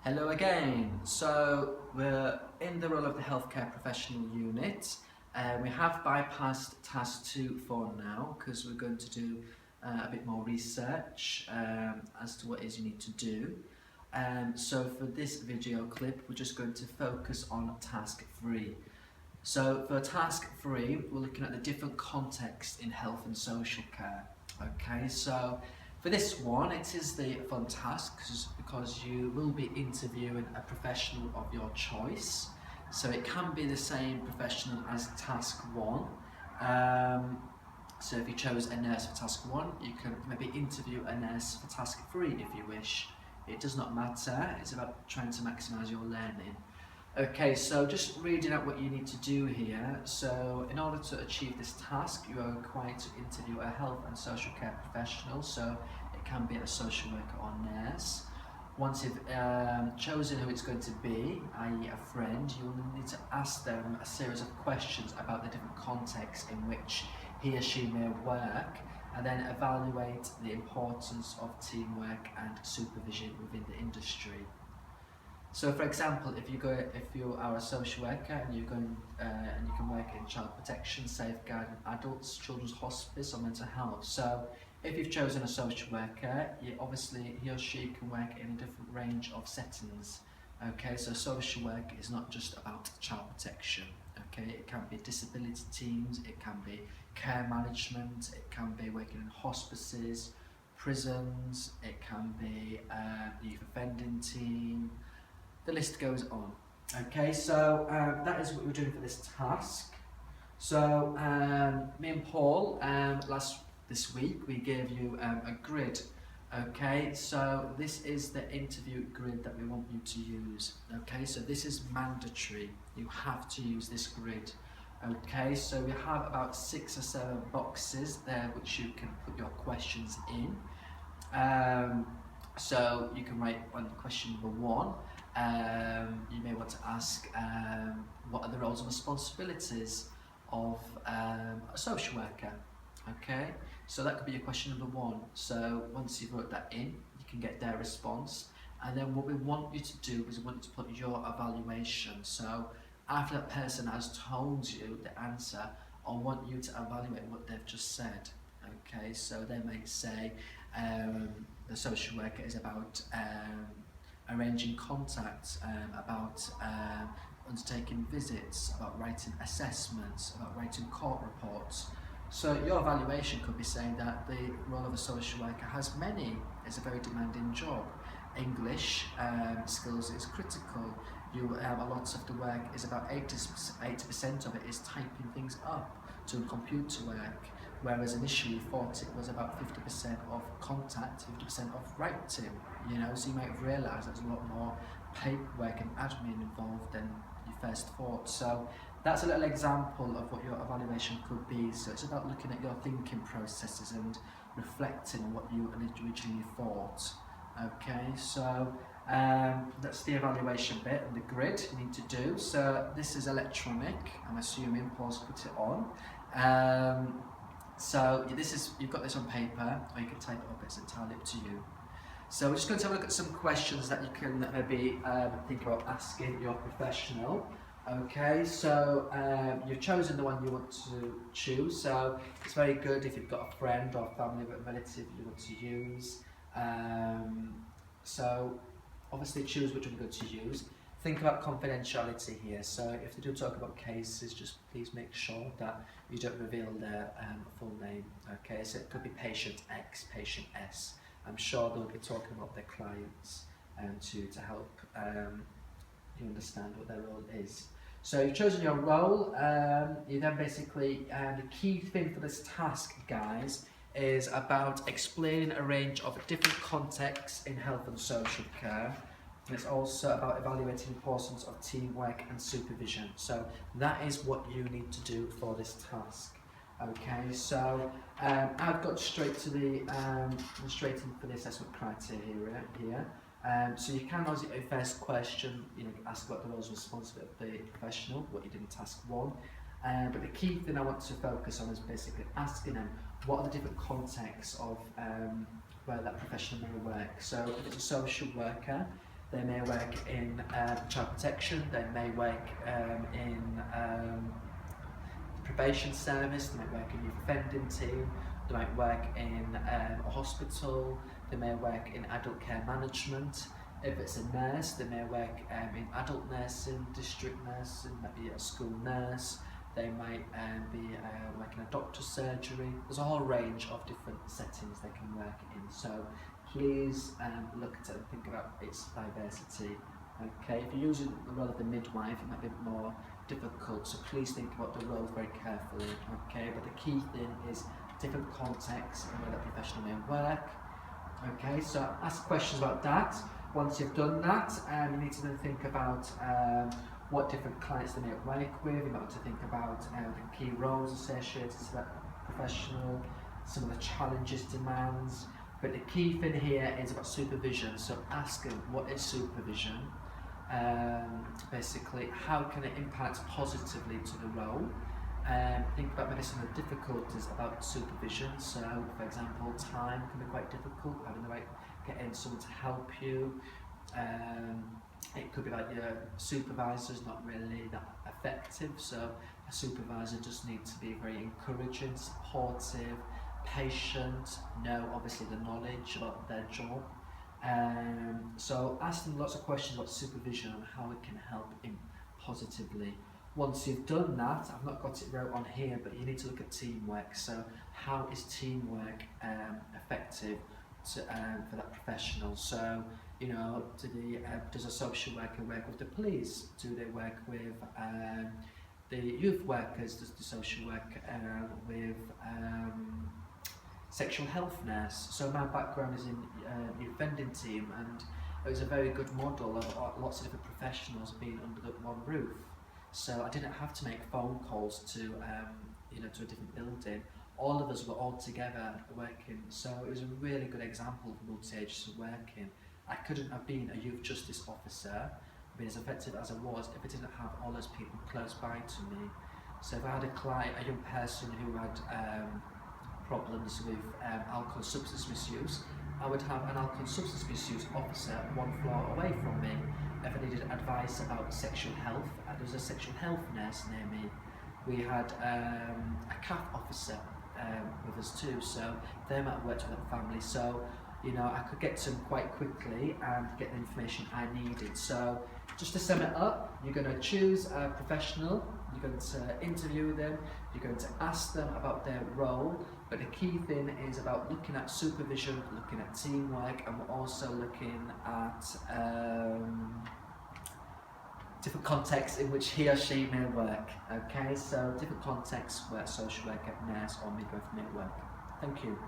Hello again. So we're in the role of the healthcare professional unit. We have bypassed task 2 for now because we're going to do a bit more research as to what it is you need to do. So for this video clip, we're just going to focus on task 3. So for task 3, we're looking at the different contexts in health and social care. Okay, so for this one, it is the fun task because you will be interviewing a professional of your choice. So it can be the same professional as task 1. So if you chose a nurse for task 1, you can maybe interview a nurse for task 3 if you wish. It does not matter, it's about trying to maximise your learning. Okay, so just reading out what you need to do here. So in order to achieve this task, you are required to interview a health and social care professional. So it can be a social worker or nurse. Once you've chosen who it's going to be, i.e. a friend, you will need to ask them a series of questions about the different contexts in which he or she may work, and then evaluate the importance of teamwork and supervision within the industry. So, for example, if you are a social worker and you're going and you can work in child protection, safeguarding adults, children's hospice, or mental health. So, if you've chosen a social worker, obviously he or she can work in a different range of settings. Okay, so social work is not just about child protection. Okay, it can be disability teams, it can be care management, it can be working in hospices, prisons, it can be youth offending team. The list goes on. Okay, so that is what we're doing for this task. So me and Paul, this week, we gave you a grid. Okay, so this is the interview grid that we want you to use. Okay, so this is mandatory. You have to use this grid. Okay, so we have about 6 or 7 boxes there which you can put your questions in. So you can write on question number 1. You may want to ask what are the roles and responsibilities of a social worker. Okay, so that could be your question number 1. So once you've wrote that in, you can get their response, and then what we want you to do is we want you to put your evaluation. So after that person has told you the answer, I want you to evaluate what they've just said. Okay, so they may say the social worker is about arranging contacts, about undertaking visits, about writing assessments, about writing court reports. So your evaluation could be saying that the role of a social worker has many. It's a very demanding job. English skills is critical. A lot of the work is about 80% of it is typing things up to computer work, whereas initially thought it was about 50% of contact, 50% of writing, so you might have realised there's a lot more paperwork and admin involved than you first thought. So that's a little example of what your evaluation could be. So it's about looking at your thinking processes and reflecting on what you originally thought. Okay, so that's the evaluation bit and the grid you need to do. So this is electronic, I'm assuming Paul's put it on. So you've got this on paper, or you can type it up, it's entirely up to you. So we're just going to have a look at some questions that you can maybe think about asking your professional. Okay, so you've chosen the one you want to choose, so it's very good if you've got a friend or family relative you want to use. So obviously choose which one you're going to use. Think about confidentiality here, so if they do talk about cases, just please make sure that you don't reveal their full name. Okay, so it could be patient X, patient S. I'm sure they'll be talking about their clients to help you understand what their role is. So you've chosen your role, you then basically, the key thing for this task, guys, is about explaining a range of different contexts in health and social care. And it's also about evaluating the importance of teamwork and supervision. So that is what you need to do for this task. Okay, so I've got straight to the straight in for the assessment criteria here. So you can ask a first question, ask what the roles and responsibilities of the professional, what you did in task 1. But the key thing I want to focus on is basically asking them what are the different contexts of where that professional may work. So if it's a social worker, They may work in child protection, they may work in the probation service, they might work in youth offending team, they might work in a hospital, they may work in adult care management. If it's a nurse, they may work in adult nursing, district nursing, maybe a school nurse. They might be working in a doctor's surgery. There's a whole range of different settings they can work in. So please look at it and think about its diversity. Okay, if you're using the role of the midwife, it might be more difficult. So please think about the role very carefully. Okay, but the key thing is different contexts and where the professional may work. Okay, so ask questions about that. Once you've done that, you need to then think about what different clients they may work with. You might want to think about the key roles associated to that professional, some of the challenges, demands. But the key thing here is about supervision. So ask them, what is supervision? Basically, how can it impact positively to the role? Think about maybe some of the difficulties about supervision. So, for example, time can be quite difficult, having the right, getting someone to help you. It could be like your supervisor's not really that effective, so a supervisor just needs to be very encouraging, supportive, patient, know obviously the knowledge about their job. So ask them lots of questions about supervision and how it can help him positively. Once you've done that, I've not got it wrote on here, but you need to look at teamwork. So how is teamwork effective for that professional? So, you know, does a social worker work with the police? Do they work with the youth workers? Does the social work with sexual health nurse? So my background is in youth offending team, and it was a very good model of lots of different professionals being under the one roof. So I didn't have to make phone calls to you know, to a different building. All of us were all together working, so it was a really good example of multi-agency working. I couldn't have been a youth justice officer, been as effective as I was, if I didn't have all those people close by to me. So if I had a client, a young person who had problems with alcohol and substance misuse, I would have an alcohol and substance misuse officer one floor away from me. If I needed advice about sexual health, there was a sexual health nurse near me. We had a CAF officer with us too, so they might have worked with that family. So, you know, I could get to them quite quickly and get the information I needed. So, just to sum it up, you're going to choose a professional, you're going to interview them, you're going to ask them about their role, but the key thing is about looking at supervision, looking at teamwork, and we're also looking at different contexts in which he or she may work. Okay, so different contexts where social worker, nurse or midwife may work. Thank you.